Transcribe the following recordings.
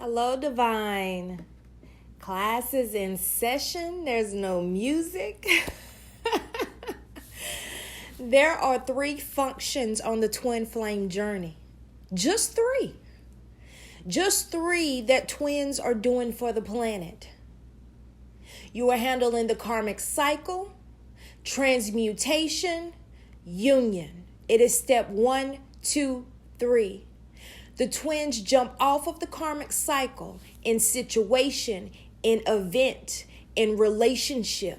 Hello, Divine. Class is in session. There's no music. There are 3 functions on the twin flame journey. Just 3. Just 3 that twins are doing for the planet. You are handling the karmic cycle, transmutation, union. It is step 1, 2, 3. The twins jump off of the karmic cycle in situation, in event, in relationship.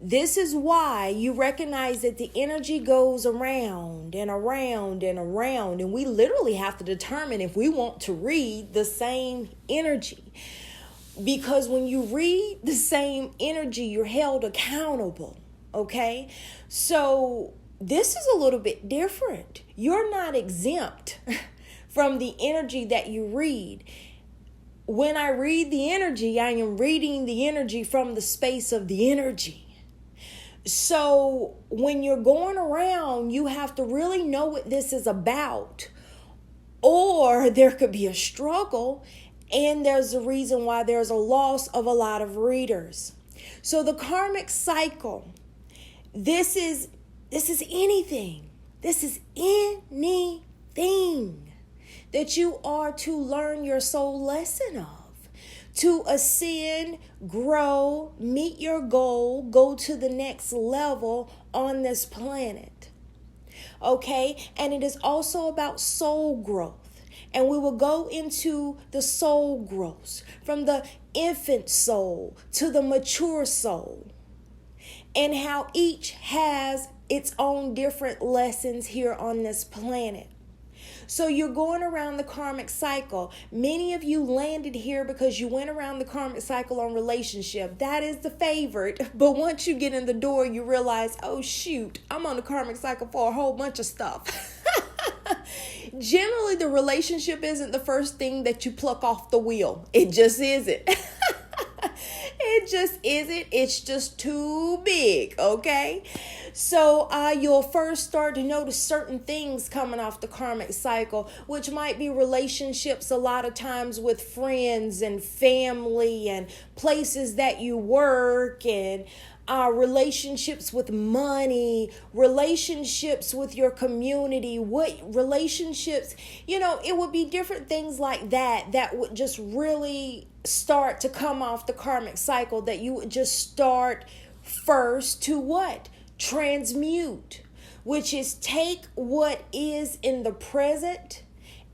This is why you recognize that the energy goes around and around and around, and we literally have to determine if we want to read the same energy. Because when you read the same energy, you're held accountable, okay? So this is a little bit different. You're not exempt from the energy that you read. When I read the energy, I am reading the energy from the space of the energy. So when you're going around, you have to really know what this is about. Or there could be a struggle, and there's a reason why there's a loss of a lot of readers. So the karmic cycle, this is anything. This is anything that you are to learn your soul lesson of, to ascend, grow, meet your goal, go to the next level on this planet. Okay? And it is also about soul growth. And we will go into the soul growth from the infant soul to the mature soul, and how each has its own different lessons here on this planet. So you're going around the karmic cycle. Many of you landed here because you went around the karmic cycle on relationship. That is the favorite. But once you get in the door, you realize, oh shoot, I'm on the karmic cycle for a whole bunch of stuff. Generally, the relationship isn't the first thing that you pluck off the wheel. It just isn't. It just isn't. It's just too big, okay? So you'll first start to notice certain things coming off the karmic cycle, which might be relationships a lot of times with friends and family and places that you work, and relationships with money, relationships with your community, what relationships, it would be different things like that would just really start to come off the karmic cycle, that you would just start first to what? Transmute, which is take what is in the present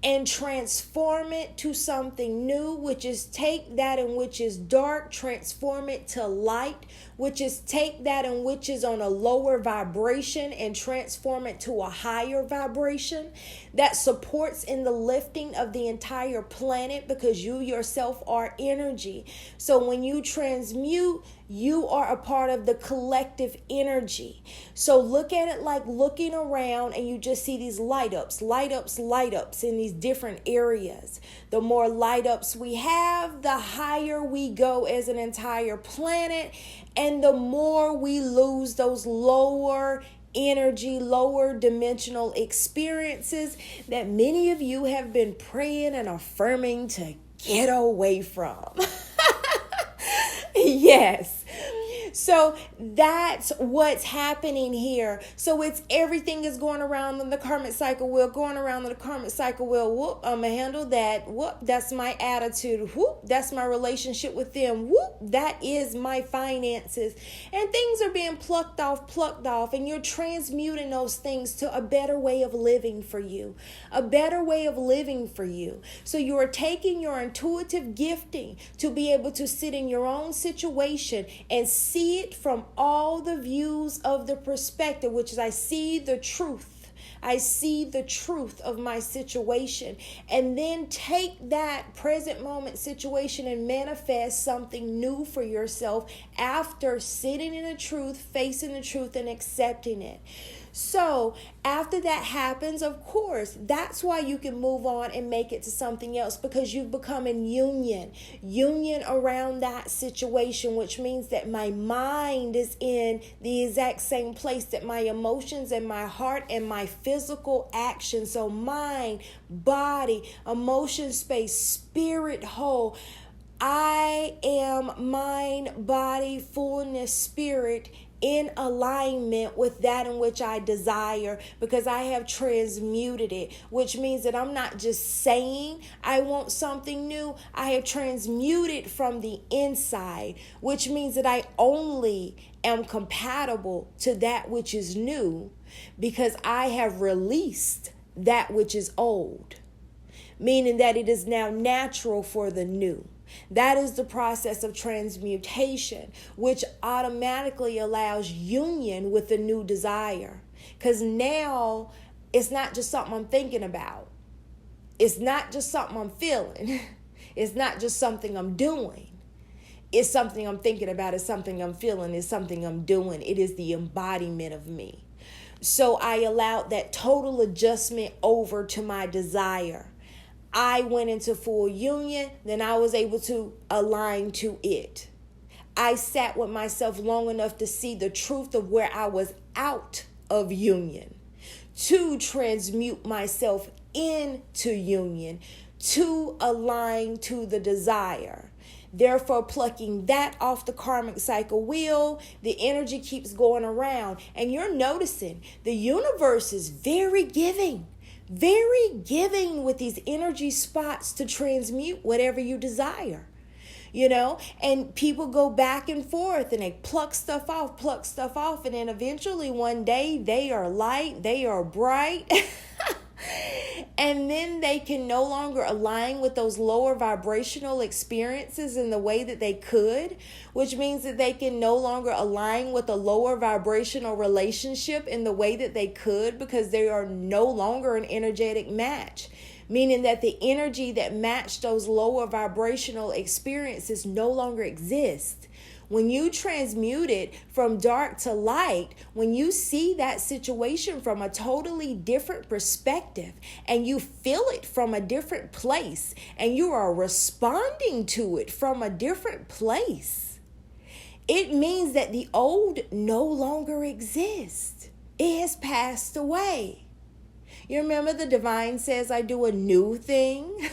and transform it to something new, which is take that in which is dark, transform it to light, which is take that in which is on a lower vibration and transform it to a higher vibration that supports in the lifting of the entire planet, because you yourself are energy. So when you transmute, you are a part of the collective energy. So look at it like looking around and you just see these light ups in these different areas. The more light ups we have, the higher we go as an entire planet, and the more we lose those lower energy, lower dimensional experiences that many of you have been praying and affirming to get away from. Yes. So that's what's happening here. So it's everything is going around on the karmic cycle wheel, going around on the karmic cycle wheel. Whoop, I'm going to handle that. Whoop, that's my attitude. Whoop, that's my relationship with them. Whoop, that is my finances. And things are being plucked off, and you're transmuting those things to a better way of living for you. A better way of living for you. So you are taking your intuitive gifting to be able to sit in your own situation and see it from all the views of the perspective, which is I see the truth. I see the truth of my situation, and then take that present moment situation and manifest something new for yourself after sitting in the truth, facing the truth, and accepting it. So after that happens, of course, that's why you can move on and make it to something else, because you've become in union around that situation, which means that my mind is in the exact same place that my emotions and my heart and my physical action. So mind, body, emotion, space, spirit, whole. I am mind, body, fullness, spirit, in alignment with that in which I desire, because I have transmuted it, which means that I'm not just saying I want something new. I have transmuted from the inside, which means that I only am compatible to that which is new because I have released that which is old, meaning that it is now natural for the new. That is the process of transmutation, which automatically allows union with the new desire. Because now it's not just something I'm thinking about. It's not just something I'm feeling. It's not just something I'm doing. It's something I'm thinking about. It's something I'm feeling. It's something I'm doing. It is the embodiment of me. So I allowed that total adjustment over to my desire. I went into full union, then I was able to align to it. I sat with myself long enough to see the truth of where I was out of union, to transmute myself into union, to align to the desire. Therefore, plucking that off the karmic cycle wheel, the energy keeps going around. And you're noticing the universe is very giving with these energy spots to transmute whatever you desire, and people go back and forth and they pluck stuff off. And then eventually one day they are light, they are bright. And then they can no longer align with those lower vibrational experiences in the way that they could, which means that they can no longer align with a lower vibrational relationship in the way that they could, because they are no longer an energetic match, meaning that the energy that matched those lower vibrational experiences no longer exists. When you transmute it from dark to light, when you see that situation from a totally different perspective and you feel it from a different place and you are responding to it from a different place, it means that the old no longer exists. It has passed away. You remember the divine says, I do a new thing?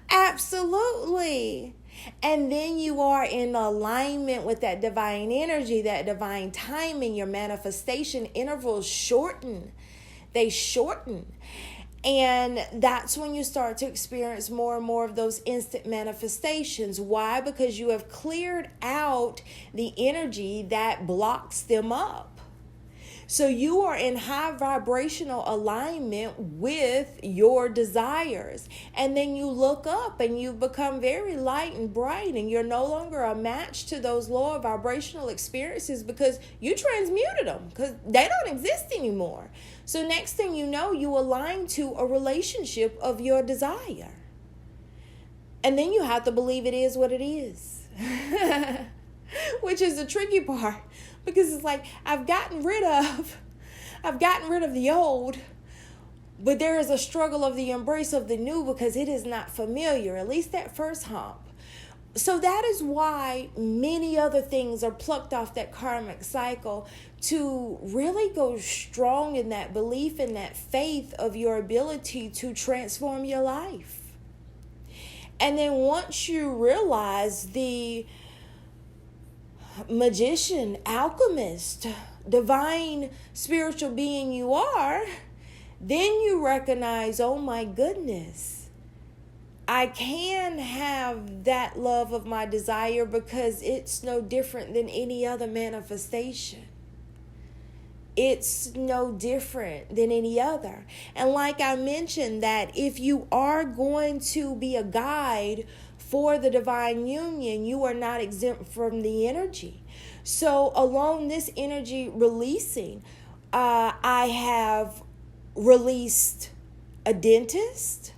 Absolutely. And then you are in alignment with that divine energy, that divine timing. Your manifestation intervals shorten. They shorten. And that's when you start to experience more and more of those instant manifestations. Why? Because you have cleared out the energy that blocks them up. So you are in high vibrational alignment with your desires. And then you look up and you become very light and bright, and you're no longer a match to those lower vibrational experiences because you transmuted them, because they don't exist anymore. So next thing you know, you align to a relationship of your desire. And then you have to believe it is what it is, which is the tricky part. Because it's like, I've gotten rid of the old, but there is a struggle of the embrace of the new because it is not familiar, at least that first hump. So that is why many other things are plucked off that karmic cycle, to really go strong in that belief and that faith of your ability to transform your life. And then once you realize the magician, alchemist, divine spiritual being you are, then you recognize, oh my goodness, I can have that love of my desire because it's no different than any other manifestation. It's no different than any other. And like I mentioned, that if you are going to be a guide for the divine union, you are not exempt from the energy. So along this energy releasing, I have released a dentist.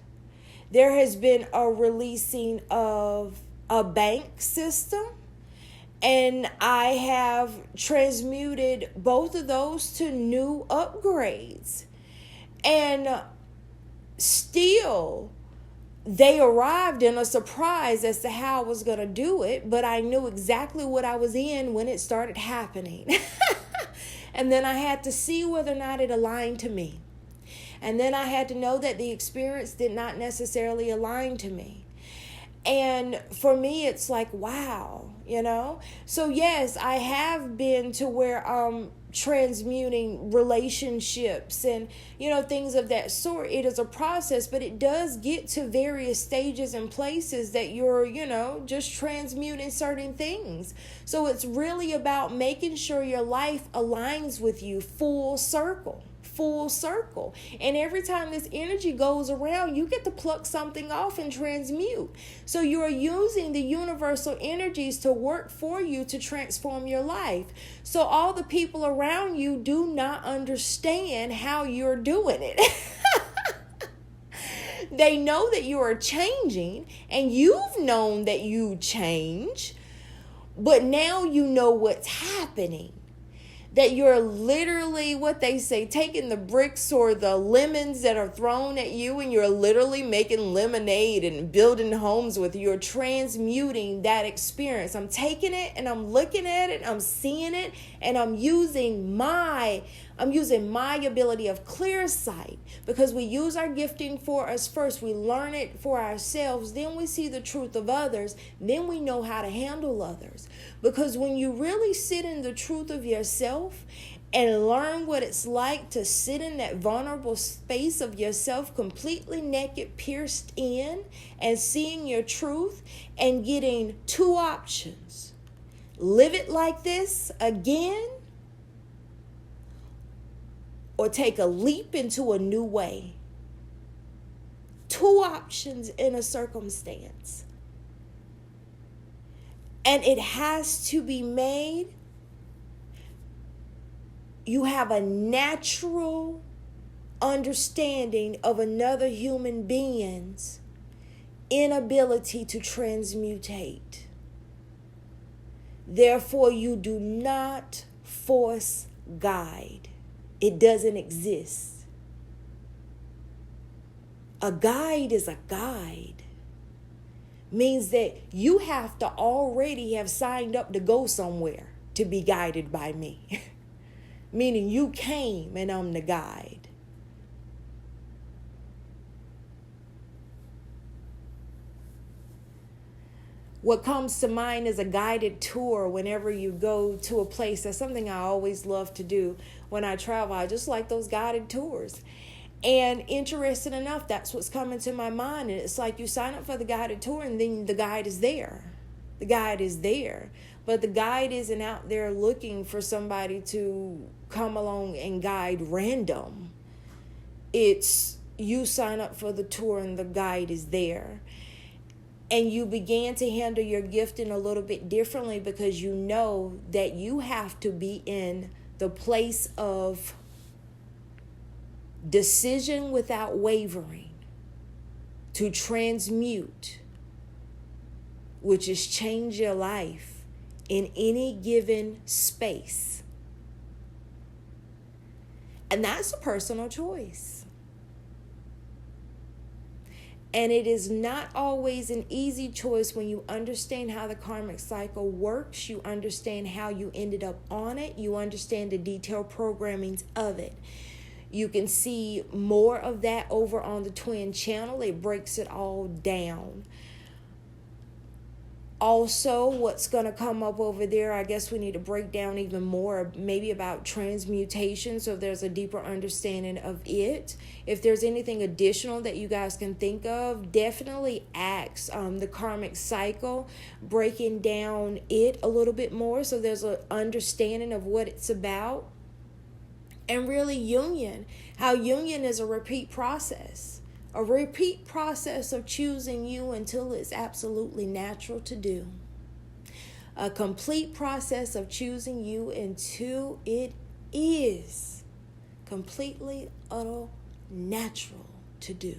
There has been a releasing of a bank system. And I have transmuted both of those to new upgrades. And still, they arrived in a surprise as to how I was going to do it, but I knew exactly what I was in when it started happening. And then I had to see whether or not it aligned to me. And then I had to know that the experience did not necessarily align to me. And for me, it's like, wow, you know? So yes, I have been to where I'm transmuting relationships and, you know, things of that sort. It is a process, but it does get to various stages and places that you're, you know, just transmuting certain things. So it's really about making sure your life aligns with you full circle. And every time this energy goes around, you get to pluck something off and transmute. So you're using the universal energies to work for you to transform your life. So all the people around you do not understand how you're doing it. They know that you are changing, and you've known that you change, but now you know what's happening. That you're literally, what they say, taking the bricks or the lemons that are thrown at you, and you're literally making lemonade and building homes with. You're transmuting that experience. I'm taking it and I'm looking at it, I'm seeing it, and I'm using my ability of clear sight, because we use our gifting for us first. We learn it for ourselves. Then we see the truth of others. Then we know how to handle others. Because when you really sit in the truth of yourself and learn what it's like to sit in that vulnerable space of yourself, completely naked, pierced in, and seeing your truth and getting two options: live it like this again, or take a leap into a new way. Two options in a circumstance. And it has to be made. You have a natural understanding of another human being's inability to transmutate. Therefore, you do not force guide. It doesn't exist. A guide is a guide. Means that you have to already have signed up to go somewhere to be guided by me. Meaning you came and I'm the guide. What comes to mind is a guided tour whenever you go to a place. That's something I always love to do when I travel. I just like those guided tours. And interesting enough, that's what's coming to my mind. And it's like you sign up for the guided tour and then the guide is there. The guide is there. But the guide isn't out there looking for somebody to come along and guide random. It's you sign up for the tour and the guide is there. And you began to handle your gifting a little bit differently, because you know that you have to be in the place of decision without wavering to transmute, which is change your life in any given space. And that's a personal choice. And it is not always an easy choice when you understand how the karmic cycle works. You understand how you ended up on it. You understand the detailed programmings of it. You can see more of that over on the Twin channel. It breaks it all down. Also, what's going to come up over there, I guess we need to break down even more, maybe about transmutation, so there's a deeper understanding of it. If there's anything additional that you guys can think of, definitely ask the karmic cycle, breaking down it a little bit more so there's an understanding of what it's about. And really union, how union is a repeat process. A repeat process of choosing you until it's absolutely natural to do. A complete process of choosing you until it is completely, utter, natural to do.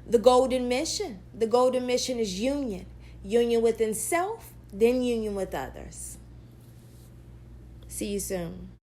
The golden mission. The golden mission is union. Union within self, then union with others. See you soon.